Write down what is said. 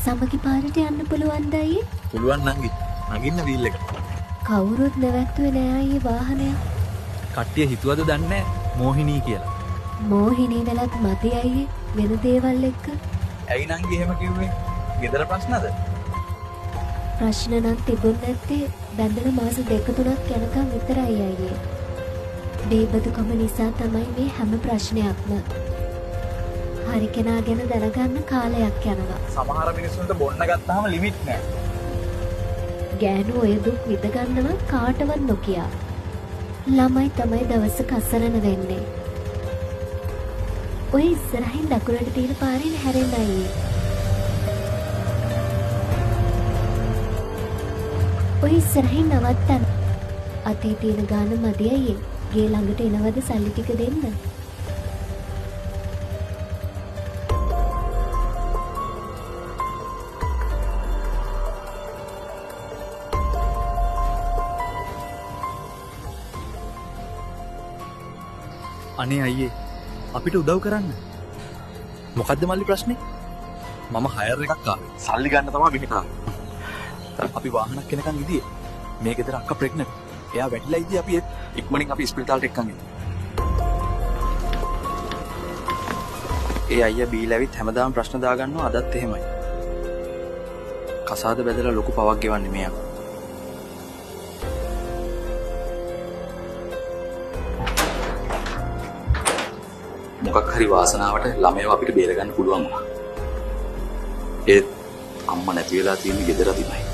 සමගි පාරට යන්න පුළුවන්ද අයියේ? පුළුවන් නංගි. නගින්න වීල් එක. කවුරුත් නැවැත්තුවේ නෑ අයියේ වාහනය. කට්ටිය හිතුවද දන්නේ මෝහිනී කියලා. මෝහිනී වෙලත් මදි අයියේ වෙන දේවල් එක්ක. ඇයි නංගි එහෙම කිව්වේ? ගෙදර ප්‍රශ්නද? ප්‍රශ්න නම් තිබුණ නැත්තේ බැඳලා මාස 2-3ක් යනකම් විතරයි අයියේ. බේබදුකම නිසා තමයි මේ හැම ප්‍රශ්නයක්ම. හරි කෙනා ගැන දැනගන්න කාලයක් යනවා. සමහර මිනිස්සුන්ට බොන්න ගත්තාම ලිමිට් නෑ. ගෑනු ඔය දුක් විඳ ගන්නවා කාටවත් නොකිය. ළමයි තමයි දවසක අසරණ වෙන්නේ. ඔය ඉස්සරහින් දකුණට තියෙන පාරෙන් හැරෙන්න අයියේ. ඔය ඉස්සරහින් නවත්තන්න. අතේ තියෙන ගාන මදි අයියේ. ගේ ළඟට එනවද සල්ලි ටික දෙන්න? අනේ අයියේ අපිට උදව් කරන්න. මොකද්ද මල්ලි ප්‍රශ්නේ? මම හයර් එකක් ආවේ. සල්ලි ගන්න තමයි මෙහෙට ආවේ. අපි වාහනක් එනකන් ඉදියේ. මේ ගෙදර අක්කා ප්‍රෙග්නන්ට්. එයා වැටිලා ඉදී අපි ඉක්මනින් අපි ස්පිරිතාලට එක්කන් එනවා. ඒ අයියා බීලා ඇවිත් හැමදාම ප්‍රශ්න දාගන්නවා අදත් එහෙමයි. කසාද බෙදලා ලොකු පවක් ගෙවන්නේ මෙයා. මොකක් හරි වාසනාවට ළමයව අපිට බේර ගන්න පුළුවන් වුණා. ඒත් අම්මා නැති වෙලා තියෙන ගෙදර තිබයි.